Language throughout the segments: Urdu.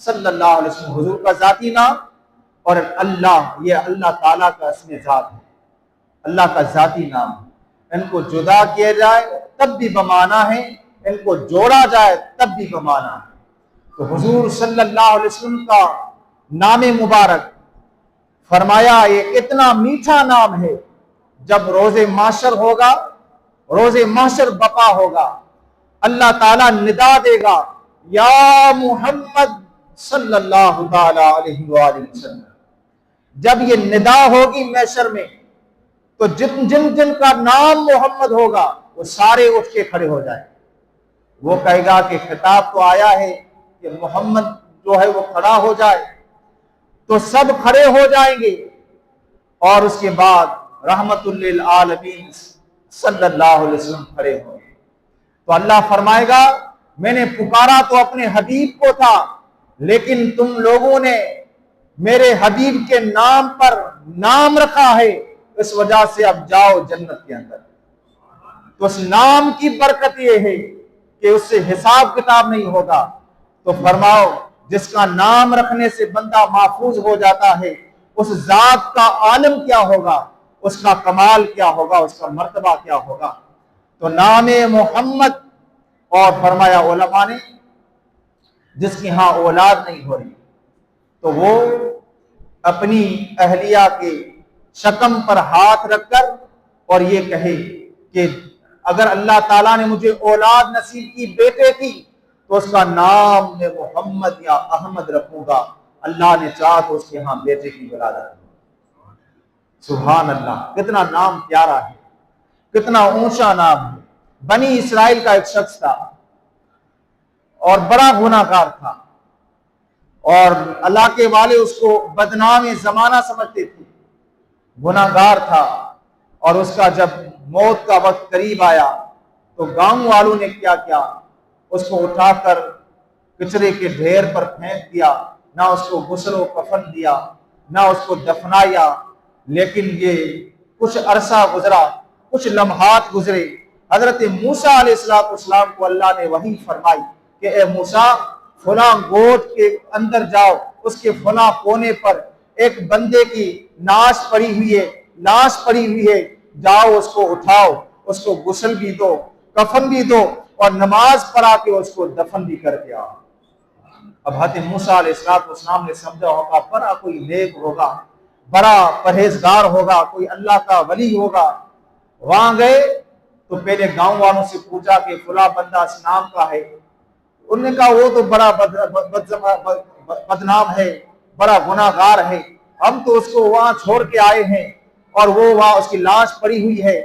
صلی اللہ علیہ وسلم حضور کا ذاتی نام، اور اللہ یہ اللہ تعالیٰ کا اسم ذات ہے، اللہ کا ذاتی نام ہے۔ ان کو جدا کیا جائے تب بھی بمانا ہے، ان کو جوڑا جائے تب بھی بمانا ہے۔ تو حضور صلی اللہ علیہ وسلم کا نام مبارک فرمایا یہ اتنا میٹھا نام ہے، جب روز محشر ہوگا، روز محشر بپا ہوگا، اللہ تعالیٰ ندا دے گا یا محمد صلی اللہ تعالی علیہ وآلہ وسلم۔ جب یہ ندا ہوگی محشر میں تو جن کا نام محمد ہوگا وہ سارے اٹھ کے کھڑے ہو جائیں۔ وہ کہے گا کہ خطاب تو آیا ہے کہ محمد جو ہے وہ کھڑا ہو جائے، تو سب کھڑے ہو جائیں گے، اور اس کے بعد رحمت للعالمین صلی اللہ علیہ وسلم کھڑے ہوں گے۔ تو اللہ فرمائے گا میں نے پکارا تو اپنے حبیب کو تھا، لیکن تم لوگوں نے میرے حبیب کے نام پر نام رکھا ہے، اس وجہ سے اب جاؤ جنت کے اندر۔ تو اس نام کی برکت یہ ہے کہ اس سے حساب کتاب نہیں ہوگا۔ تو فرماؤ جس کا نام رکھنے سے بندہ محفوظ ہو جاتا ہے، اس ذات کا عالم کیا ہوگا، اس کا کمال کیا ہوگا، اس کا مرتبہ کیا ہوگا۔ تو نام محمد، اور فرمایا علماء نے جس کی ہاں اولاد نہیں ہو رہی تو وہ اپنی اہلیہ کے شکم پر ہاتھ رکھ کر اور یہ کہے کہ اگر اللہ تعالیٰ نے مجھے اولاد نصیب کی بیٹے کی تو اس کا نام میں محمد یا احمد رکھوں گا، اللہ نے چاہا تو اس کے ہاں بیٹے کی ولادت۔ سبحان اللہ، کتنا نام پیارا ہے، کتنا اونچا نام ہے۔ بنی اسرائیل کا ایک شخص تھا اور بڑا گناہ گار تھا، اور اللہ کے والے اس کو بدنام زمانہ سمجھتے تھے، گناہ گار تھا۔ اور اس کا جب موت کا وقت قریب آیا تو گاؤں والوں نے کیا کیا، اس کو اٹھا کر کچرے کے ڈھیر پر پھینک دیا، نہ اس کو غسل و کفن دیا، نہ اس کو دفنایا۔ لیکن یہ کچھ عرصہ گزرا، کچھ لمحات گزرے، حضرت موسیٰ علیہ السلام کو اللہ نے وحی فرمائی کہ اے موسیٰ فلاں گوٹ کے اندر جاؤ، اس کے فلاں کونے پر ایک بندے کی لاش پڑی ہوئی ہے، جاؤ اس کو اٹھاؤ، اس کو غسل بھی دو، کفن بھی دو، اور نماز پڑھا کے اس کو دفن بھی کر کے آؤ۔ اب حضرت موسیٰ علیہ السلام نے سمجھا ہوگا بڑا کوئی نیک ہوگا، بڑا پرہیزگار ہوگا، کوئی اللہ کا ولی ہوگا۔ وہاں گئے تو پہلے گاؤں والوں سے پوچھا کہ فلاں بندہ اس نام کا ہے، انہوں نے کہا وہ تو بڑا بدنام ہے، بڑا گناہ گار ہے، ہم تو اس کو وہاں چھوڑ کے آئے ہیں اور وہ وہاں اس کی لاش پڑی ہوئی ہے۔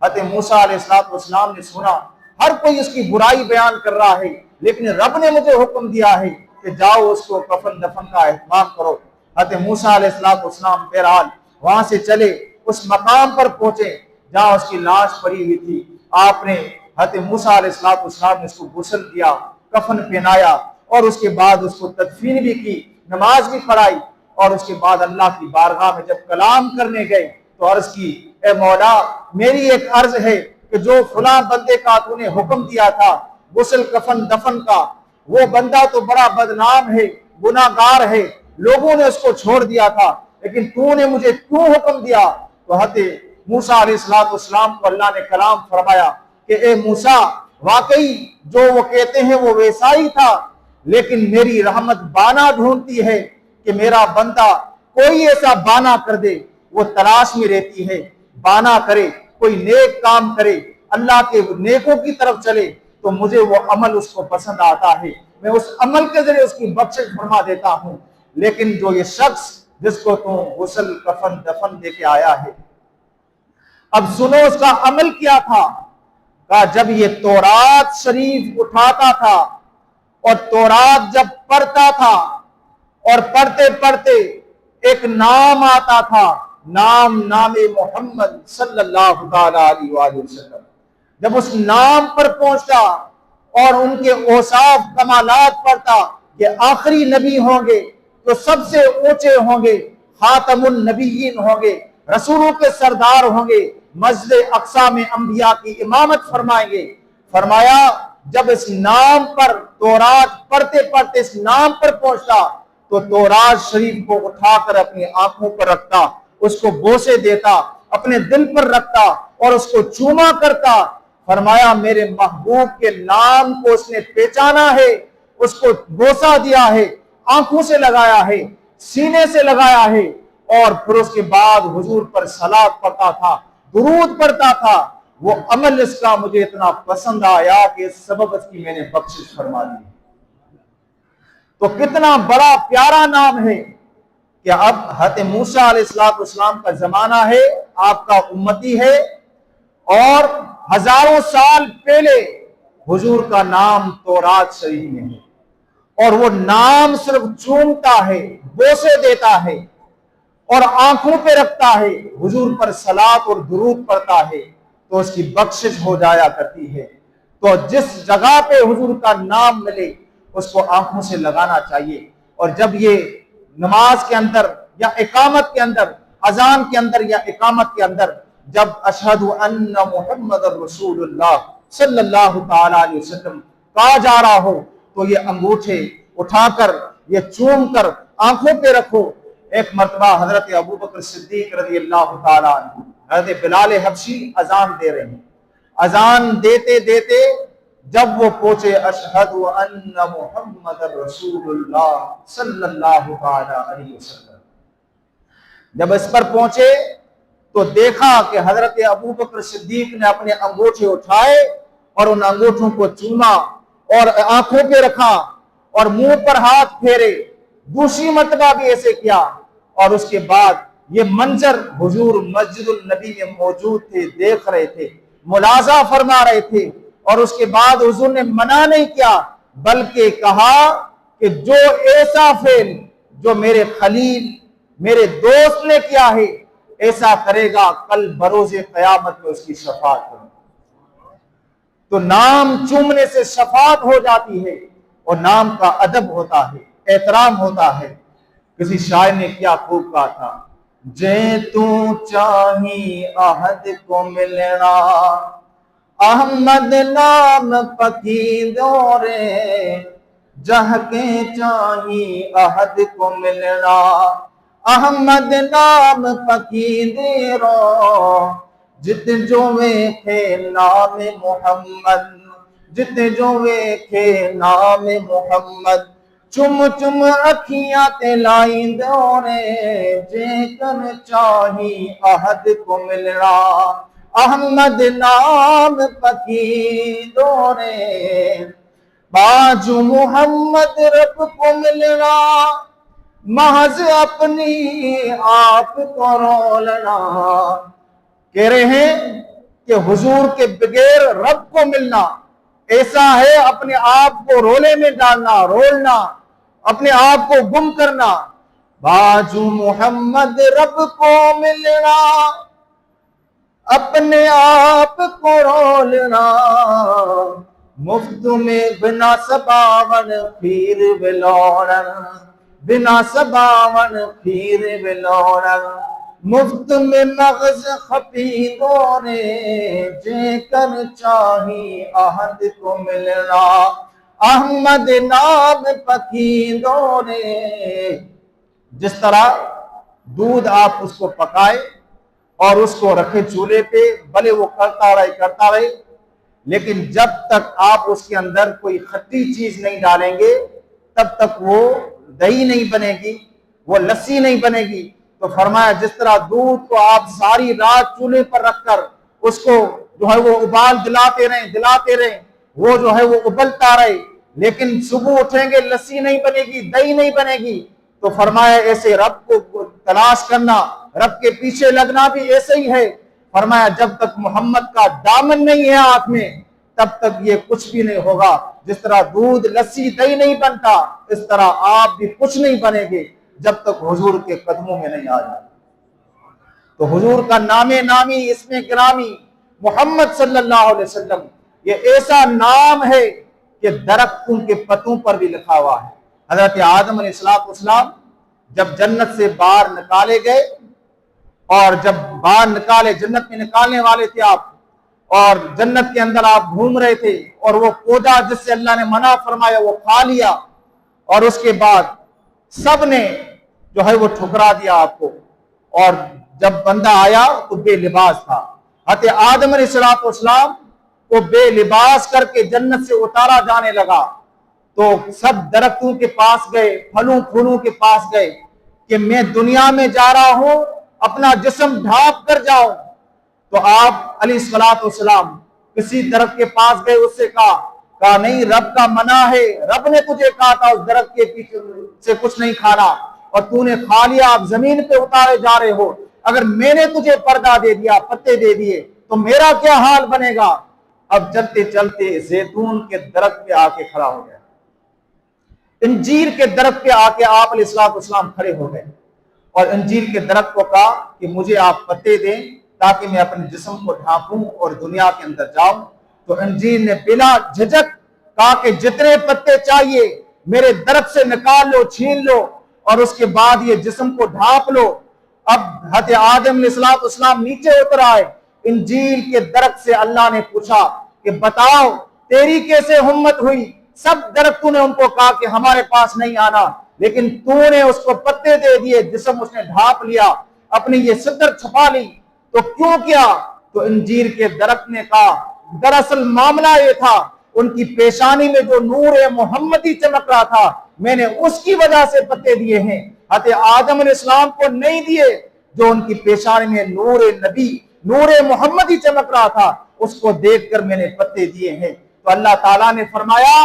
حضرت موسیٰ علیہ السلام نے سنا ہر کوئی اس کی برائی بیان کر رہا ہے، لیکن رب نے مجھے حکم دیا ہے کہ جاؤ اس کو کفن دفن کا اہتمام کرو۔ حضرت موسیٰ علیہ السلام بہرحال وہاں سے چلے، اس مقام پر پہنچے جہاں اس کی لاش پڑی ہوئی تھی۔ آپ نے حضرت موسیٰ علیہ السلام نے اس کو غسل دیا، کفن پہنایا، اور اس کے بعد اس کو تدفین بھی کی، نماز بھی پڑھائی، اور اس کے بعد اللہ کی بارگاہ میں جب کلام کرنے گئے تو عرض کی اے مولا میری ایک عرض ہے کہ جو فلاں بندے کا تو نے حکم دیا تھا غسل کفن دفن کا، وہ بندہ تو بڑا بدنام ہے، گناہ گار ہے، لوگوں نے اس کو چھوڑ دیا تھا، لیکن تو نے مجھے کیوں حکم دیا؟ تو حضرت موسیٰ علیہ السلام کو اللہ نے کلام فرمایا کہ اے موسیٰ واقعی جو وہ کہتے ہیں وہ ویسا ہی تھا، لیکن میری رحمت بانا ڈھونڈتی ہے کہ میرا بندہ کوئی ایسا بانا کر دے، وہ تلاش میں رہتی ہے، بانا کرے، کوئی نیک کام کرے، اللہ کے نیکوں کی طرف چلے تو مجھے وہ عمل اس کو پسند آتا ہے، میں اس عمل کے ذریعے اس کی بخشش فرما دیتا ہوں۔ لیکن جو یہ شخص جس کو تو غسل کفن دفن دے کے آیا ہے، اب سنو اس کا عمل کیا تھا۔ کہا جب یہ تورات شریف اٹھاتا تھا اور تورات جب پڑھتا تھا اور پڑھتے پڑھتے ایک نام آتا تھا، نام محمد صلی اللہ علیہ وآلہ وسلم، جب اس نام پر پہنچتا اور ان کے اوصاف کمالات پڑھتا کہ آخری نبی ہوں گے تو سب سے اونچے ہوں گے، خاتم النبیین ہوں گے، رسولوں کے سردار ہوں گے، مسجد اقصی میں انبیاء کی امامت فرمائیں گے، فرمایا جب اس نام پر تورات پڑھتے پڑھتے اس نام پر پہنچتا تو تورات شریف کو اٹھا کر اپنی آنکھوں پر رکھتا، اس کو بوسے دیتا، اپنے دل پر رکھتا اور اس کو چوما کرتا۔ فرمایا میرے محبوب کے نام کو اس نے پہچانا ہے، اس کو بوسا دیا ہے، آنکھوں سے لگایا ہے، سینے سے لگایا ہے، اور پھر اس کے بعد حضور پر صلاۃ پڑھتا تھا، درود پڑھتا تھا۔ وہ عمل اس کا مجھے اتنا پسند آیا کہ اس سبب اس کی میں نے بخشش فرما دی۔ تو کتنا بڑا پیارا نام ہے کہ اب حضرت موسیٰ علیہ السلام کا زمانہ ہے، آپ کا امتی ہے، اور ہزاروں سال پہلے حضور کا نام تورات شریف میں ہے، اور وہ نام صرف چومتا ہے، بوسے دیتا ہے اور آنکھوں پہ رکھتا ہے، حضور پر صلاۃ اور درود پڑھتا ہے تو اس کی بخشش ہو جایا کرتی ہے۔ تو جس جگہ پہ حضور کا نام ملے اس کو آنکھوں سے لگانا چاہیے۔ اور جب یہ نماز کے اندر یا اقامت کے اندر، اذان کے اندر یا اقامت کے اندر جب اشہد ان محمد رسول اللہ صلی اللہ تعالی علیہ وسلم کہا جا رہا ہو تو یہ انگوٹھے اٹھا کر، یہ چوم کر آنکھوں پہ رکھو۔ ایک مرتبہ حضرت ابوبکر صدیق رضی اللہ تعالی عنہ، حضرت بلال حبشی اذان دے رہے ہیں، اذان دیتے دیتے جب وہ پہنچے اشہد ان محمد رسول اللہ صلی اللہ علیہ وسلم، جب اس پر پہنچے تو دیکھا کہ حضرت ابوبکر صدیق نے اپنے انگوٹھے اٹھائے اور ان انگوٹھوں کو چوما اور آنکھوں پہ رکھا اور منہ پر ہاتھ پھیرے، دوسری مرتبہ بھی ایسے کیا، اور اس کے بعد یہ منظر حضور مسجد النبی میں موجود تھے، دیکھ رہے تھے، ملاحظہ فرما رہے تھے، اور اس کے بعد حضور نے منع نہیں کیا بلکہ کہا کہ جو ایسا فعل جو میرے خلیل میرے دوست نے کیا ہے ایسا کرے گا کل بروز قیامت میں اس کی شفاعت ہوگی۔ تو نام چومنے سے شفاعت ہو جاتی ہے اور نام کا ادب ہوتا ہے، احترام ہوتا ہے۔ کسی شاعر نے کیا خوب کہا تھا، جے تو چاہی عہد کو ملنا احمد نام پکی دورے، جہ کے چاہی عہد کو ملنا احمد نام پکی دیرو، جت جو ویکھے نام محمد، جت جو ویکھے نام محمد، چم چم اکھیاں تے لائیں دورے، جے کر چاہی عہد کو ملنا احمد نام پکی دورے، باجو محمد رب کو ملنا محض اپنی آپ کو رولنا۔ کہہ رہے ہیں کہ حضور کے بغیر رب کو ملنا ایسا ہے اپنے آپ کو رولے میں ڈالنا، رولنا، اپنے آپ کو گم کرنا۔ باجو محمد رب کو ملنا اپنے آپ کو رولنا، مفت میں بنا سباون پھیر بلورن، بنا سباون پھیر بلورن، مفت میں مغز خپی دورے، جے کر چاہی عہد کو ملنا احمد نام پکی دورے۔ جس طرح دودھ آپ اس کو پکائے اور اس کو رکھے چولہے پہ، بھلے وہ کرتا رہے، لیکن جب تک آپ اس کے اندر کوئی کھٹی چیز نہیں ڈالیں گے تب تک وہ دہی نہیں بنے گی، وہ لسی نہیں بنے گی۔ تو فرمایا جس طرح دودھ کو آپ ساری رات چولہے پر رکھ کر اس کو جو ہے وہ ابال دلاتے رہیں، وہ جو ہے وہ ابلتا رہے، لیکن صبح اٹھیں گے لسی نہیں بنے گی، دہی نہیں بنے گی۔ تو فرمایا ایسے رب کو تلاش کرنا، رب کے پیچھے لگنا بھی ایسے ہی ہے۔ فرمایا جب تک محمد کا دامن نہیں ہے ہاتھ میں تب تک یہ کچھ بھی نہیں ہوگا۔ جس طرح دودھ لسی دہی نہیں بنتا اس طرح آپ بھی کچھ نہیں بنے گے جب تک حضور کے قدموں میں نہیں آ جائے۔ تو حضور کا نام نامی، اسم گرامی محمد صلی اللہ علیہ وسلم یہ ایسا نام ہے کہ درختوں کے پتوں پر بھی لکھا ہوا ہے۔ حضرت آدم علیہ السلام جب جنت سے باہر نکالے گئے، اور جب باہر نکالے، جنت میں نکالنے والے تھے آپ، اور جنت کے اندر آپ گھوم رہے تھے اور وہ پودا جس سے اللہ نے منع فرمایا وہ کھا لیا، اور اس کے بعد سب نے جو ہے وہ ٹھکرا دیا آپ کو، اور جب بندہ آیا تو بے لباس تھا۔ حضرت آدم علیہ السلام کو بے لباس کر کے جنت سے اتارا جانے لگا، تو سب درختوں کے پاس گئے، پھلوں پھولوں کے پاس گئے کہ میں دنیا میں جا رہا ہوں، اپنا جسم ڈھانپ کر جاؤ۔ تو آپ علیہ السلام کسی درخت کے پاس گئے، اس سے کہا نہیں، رب کا منع ہے، رب نے تجھے کہا تھا اس درخت کے پیچھے سے کچھ نہیں کھانا، اور تو نے کھا لیا، آپ زمین پہ اتارے جا رہے ہو۔ اگر میں نے تجھے پردہ دے دیا، پتے دے دیے، تو میرا کیا حال بنے گا؟ اب چلتے چلتے زیتون کے درخت پہ آ کے کھڑا ہو گیا، انجیر کے درخت پہ آ کے آپ علیہ السلام کھڑے ہو گئے، اور انجیر کے درخت کو کہا کہ مجھے آپ پتے دیں تاکہ میں اپنے جسم کو ڈھانپوں اور دنیا کے اندر جاؤں۔ تو انجیر نے بلا جھجک کہا کہ جتنے پتے چاہیے میرے درخت سے نکال لو، چھین لو، اور اس کے بعد یہ جسم کو ڈھانپ لو۔ اب حضرت آدم علیہ السلام نیچے اتر آئے، انجیر کے درخت سے اللہ نے پوچھا کہ بتاؤ تیری کیسے ہمت ہوئی؟ سب درختوں نے ان کو کہا کہ ہمارے پاس نہیں آنا، لیکن تو نے اس کو پتے دے دیے، جسم اس نے ڈھانپ لیا، اپنی یہ صدر چھپا لی، تو کیوں کیا؟ تو انجیر کے درخت نے کہا دراصل معاملہ یہ تھا، ان کی پیشانی میں جو نور محمدی چمک رہا تھا، میں نے اس کی وجہ سے پتے دیے ہیں، حضرت آدم علیہ السلام کو نہیں دیے۔ جو ان کی پیشانی میں نور نبی، نور محمدی چمک رہا تھا، اس کو دیکھ کر میں نے پتے دیے ہیں۔ تو اللہ تعالیٰ نے فرمایا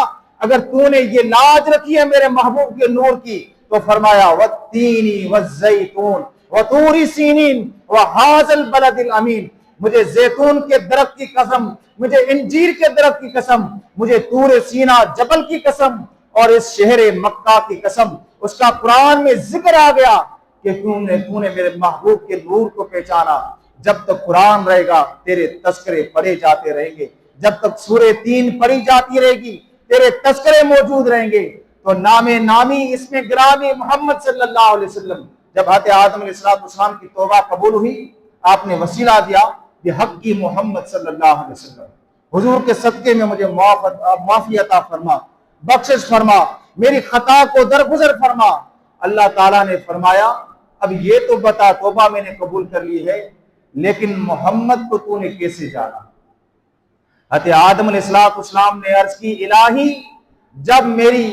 اگر تو نے یہ لاج رکھی ہے میرے محبوب کے نور کی، تو فرمایا والتین والزیتون وطور سینین وہذا البلد الامین، مجھے زیتون کے درخت کی قسم، مجھے انجیر کے درخت کی قسم، مجھے طور سینا جبل کی قسم، اور اس شہر مکہ کی قسم۔ اس کا قرآن میں ذکر آ گیا کہ تو نے میرے محبوب کے نور کو پہچانا۔ جب تک قرآن رہے گا تیرے تذکرے پڑھے جاتے رہیں گے، جب تک سورہ تین پڑھی جاتی رہے گی تیرے تذکرے موجود رہیں گے۔ تو نام نامی اس میں گرامی محمد صلی اللہ علیہ وسلم، جب حضرت آدم علیہ السلام کی توبہ قبول ہوئی، آپ نے وسیلہ دیا بحق کی محمد صلی اللہ علیہ وسلم، حضور کے صدقے میں مجھے معافی عطا فرما، بخشش فرما، میری خطا کو درگزر فرما۔ اللہ تعالیٰ نے فرمایا اب یہ تو بتا، توبہ میں نے قبول کر لی ہے، لیکن محمد کو تو نے کیسے جانا؟ حضرت آدم علیہ السلام نے عرض کی الہی جب میری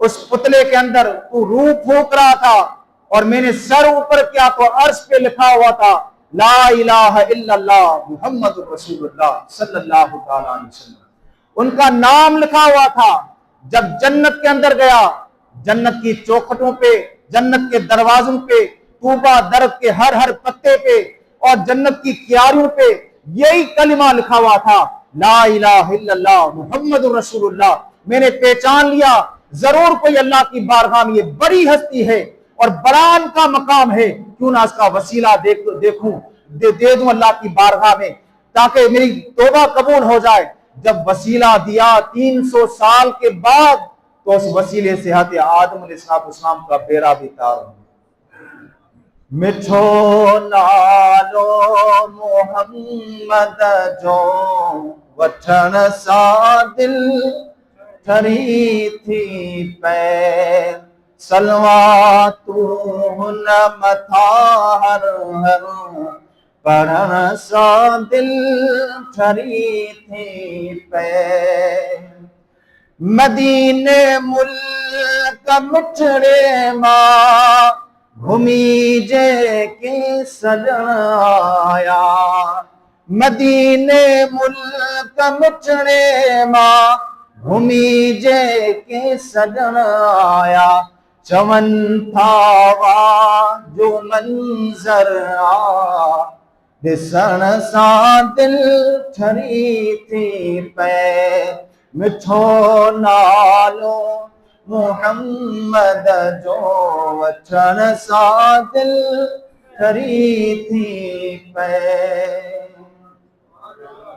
اس پتلے کے اندر تو روح پھونک رہا تھا اور میں نے سر اوپر کیا تو عرش پہ لکھا ہوا تھا لا الہ الا اللہ محمد رسول اللہ صلی اللہ علیہ وسلم، ان کا نام لکھا ہوا تھا۔ جب جنت کے اندر گیا، جنت کی چوکھٹوں پہ، جنت کے دروازوں پہ، طوبہ درخت کے ہر پتے پہ اور جنت کی کیاریوں پہ یہی کلمہ لکھا ہوا تھا لا الہ الا اللہ محمد رسول اللہ۔ میں نے پہچان لیا ضرور کوئی اللہ کی بارگاہ میں یہ بڑی ہستی ہے اور بران کا مقام ہے، کیوں نہ اس کا وسیلہ دیکھوں دے دوں اللہ کی بارگاہ میں تاکہ میری توبہ قبول ہو جائے۔ جب وسیلہ دیا 300 سال کے بعد تو اس وسیلے سے حضرت آدم علیہ السلام کا بیڑا بھی تار ہو۔ مٹھو نالو محمد جو وٹھن سا دل ٹھری تھی پیر، سلوا تو نہ متھا ہر پڑھن سا دل ٹھری تھی پیر، مدینے ملک مٹھڑے ماں گھمی جے کے سجن آیا، مدینے ملک مٹھڑے ماں گھمی جے کے سجن آیا، چمن تھاوا جو منظر آ ڈسن سا دل ٹھری تھی پیر، مٹھو نالو محمد جو وٹھن سا دل ٹھری تھی پیر۔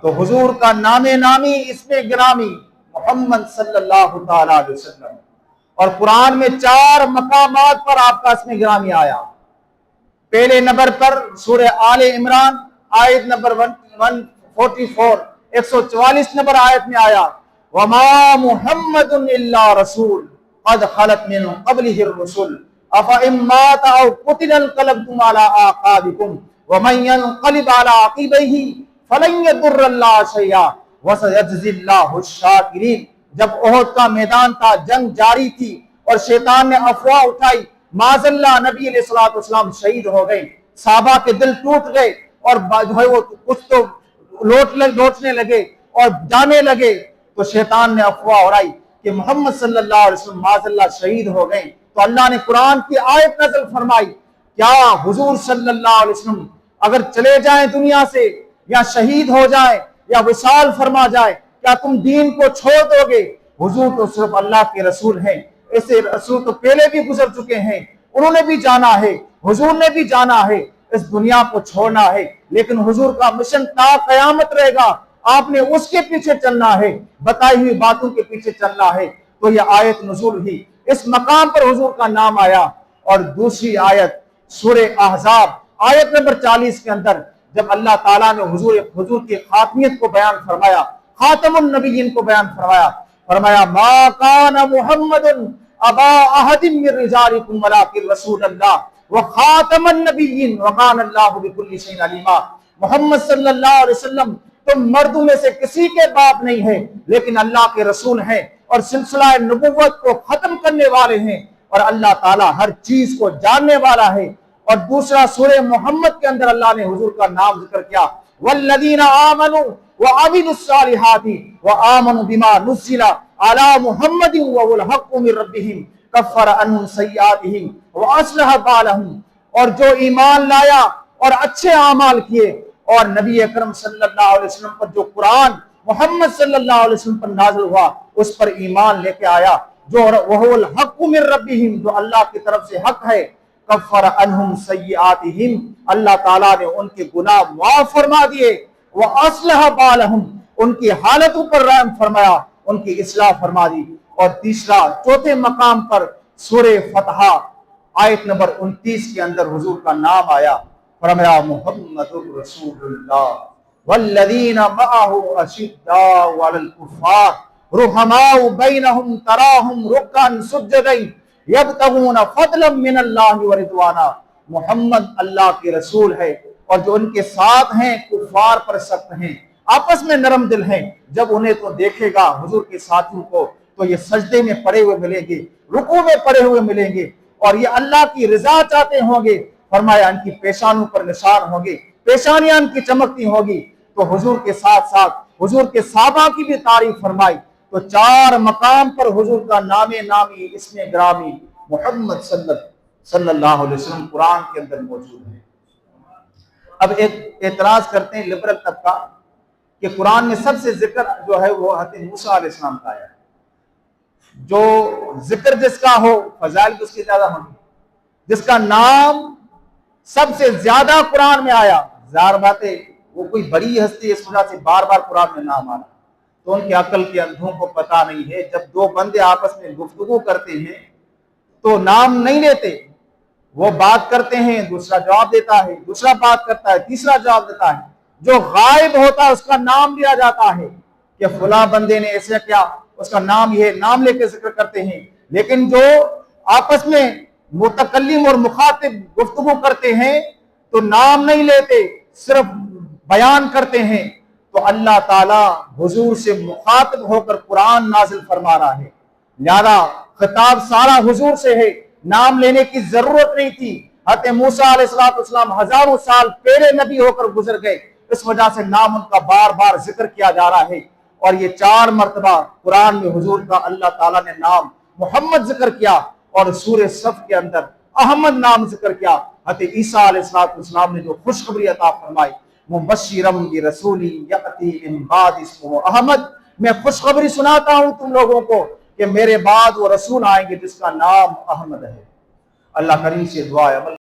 تو حضور کا نام نامی اسم گرامی محمد صلی اللہ تعالی علیہ وسلم، اور قرآن میں 4 مقامات پر آپ کا اسم گرامی آیا۔ پہلے نمبر پر سورہ آل عمران آیت نمبر 44 144 نمبر آیت میں آیا وما محمد الا رسول قد خلت من قبله الرسل افإن مات او قتل انقلبتم على اعقابكم ومن ينقلب على عقبيه فلن يضر الله شيئا وسيجزي الله الشاكرين۔ جب احد کا میدان تھا، جنگ جاری تھی اور شیطان نے افواہ اٹھائی، معاذ اللہ نبی علیہ الصلوۃ والسلام شہید ہو گئے، صحابہ کے دل ٹوٹ گئے اور جو ہے وہ کچھ تو لوٹنے لگے اور جانے لگے، تو شیطان نے افواہ اڑائی کہ محمد صلی اللہ علیہ وسلم معاذ اللہ شہید ہو گئے۔ تو اللہ نے قرآن کی آیت نازل فرمائی، کیا حضور صلی اللہ علیہ وسلم اگر چلے جائیں دنیا سے یا شہید ہو جائیں یا وصال فرما جائے، کیا تم دین کو چھوڑ دو گے؟ حضور تو صرف اللہ کے رسول ہیں، ایسے رسول تو پہلے بھی گزر چکے ہیں، انہوں نے بھی جانا ہے، حضور نے بھی جانا ہے، اس دنیا کو چھوڑنا ہے، لیکن حضور کا مشن تا قیامت رہے گا، آپ نے اس کے پیچھے چلنا ہے، بتائی ہوئی باتوں کے پیچھے چلنا ہے۔ تو یہ آیت نزول ہوئی، اس مقام پر حضور کا نام آیا۔ اور دوسری آیت سورہ احزاب آیت نمبر 40 کے اندر جب اللہ تعالیٰ نے حضور کی خاتمیت کو بیان فرمایا، خاتم النبیین کو بیان فرمایا ما کان محمد ابا احد من رجالکم ولکن رسول اللہ وخاتم النبیین وکان اللہ بکل شیء علیما۔ محمد صلی اللہ علیہ وسلم تم مردوں میں سے کسی کے باپ نہیں ہیں، لیکن اللہ کے رسول ہیں اور سلسلہ نبوت کو ختم کرنے والے ہیں، اور اللہ تعالیٰ ہر چیز کو جاننے والا ہے۔ اور دوسرا سورہ محمد کے اندر اللہ نے حضور کا نام ذکر کیا، والذین آمنوا وعملوا الصالحات وآمنوا بما نزل على محمد وهو الحق من ربهم کفر عنهم سیئاتهم واصلح بالهم۔ اور جو ایمان لایا اور اچھے اعمال کیے، اور نبی اکرم صلی اللہ علیہ وسلم پر جو قرآن محمد صلی اللہ علیہ وسلم پر نازل ہوا اس پر ایمان لے کے آیا، جو وهو الحق من ربهم، جو اللہ کی طرف سے حق ہے، کفر عنہم سیئاتہم، اللہ تعالیٰ نے ان کے گناہ معاف فرما دیے، وَأَصْلَحَ بَالَهُمْ، ان کی حالتوں پر رحم فرمایا، ان کی اصلاح فرما دی۔ اور تیسرا چوتھے مقام پر سورہ فتح آیت نمبر 29 کے اندر حضور کا نام آیا، فرمایا محمد رسول اللہ والذین معه اشداء علی الکفار رحماء بینہم تراہم رکعا سجدا یبتغون فضلا من اللہ ورضوانا۔ محمد اللہ کے رسول ہے اور جو ان کے ساتھ ہیں کفار پر سخت ہیں، آپس میں نرم دل ہیں، جب انہیں تو دیکھے گا حضور کے ساتھیوں کو تو یہ سجدے میں پڑے ہوئے ملیں گے، رکوع میں پڑے ہوئے ملیں گے، اور یہ اللہ کی رضا چاہتے ہوں گے۔ فرمایا ان کی پیشانوں پر نشان ہوں گے، پیشانیاں ان کی چمکتی ہوگی۔ تو حضور کے ساتھ ساتھ حضور کے صحابہ کی بھی تعریف فرمائی۔ تو چار مقام پر حضور کا نام نامی اسم گرامی محمد صلی اللہ علیہ وسلم قرآن کے اندر موجود ہے۔ اب ایک اعتراض کرتے ہیں لبرل طبقہ کہ قرآن میں سب سے ذکر جو ہے وہ حضرت موسیٰ علیہ السلام کا آیا ہے، جو ذکر جس کا ہو فضائل اس کی زیادہ ہوں گی، جس کا نام سب سے زیادہ قرآن میں آیا، ظاہر بات ہے وہ کوئی بڑی ہستی اس وجہ سے بار بار قرآن میں نام آنا، تو ان کے عقل کے اندھوں کو پتہ نہیں ہے۔ جب دو بندے آپس میں گفتگو کرتے ہیں تو نام نہیں لیتے، وہ بات کرتے ہیں، دوسرا جواب دیتا ہے، دوسرا بات کرتا ہے، تیسرا جواب دیتا ہے، جو غائب ہوتا ہے اس کا نام لیا جاتا ہے کہ فلاں بندے نے ایسا کیا، اس کا نام یہ نام لے کے ذکر کرتے ہیں۔ لیکن جو آپس میں متکلم اور مخاطب گفتگو کرتے ہیں تو نام نہیں لیتے، صرف بیان کرتے ہیں۔ تو اللہ تعالیٰ حضور سے مخاطب ہو کر قرآن نازل فرما رہا ہے، لہذا خطاب سارا حضور سے ہے، نام لینے کی ضرورت نہیں تھی۔ حضرت موسیٰ علیہ السلام ہزاروں سال پہلے نبی ہو کر گزر گئے، اس وجہ سے نام ان کا بار بار ذکر کیا جا رہا ہے۔ اور یہ 4 مرتبہ قرآن میں حضور کا اللہ تعالیٰ نے نام محمد ذکر کیا، اور سورہ صف کے اندر احمد نام ذکر کیا۔ حضرت عیسیٰ علیہ السلام نے جو خوشخبری عطا فرمائی، مبشرم برسول یأتی من بعد اسمہ احمد، میں خوشخبری سناتا ہوں تم لوگوں کو کہ میرے بعد وہ رسول آئیں گے جس کا نام احمد ہے۔ اللہ کریم سے دعا ہے۔